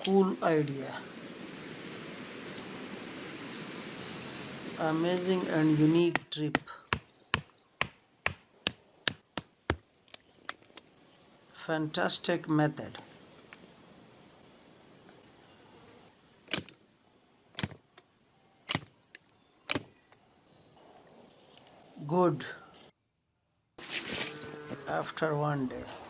cool idea. Amazing and unique trip. Fantastic method. Good. After one day.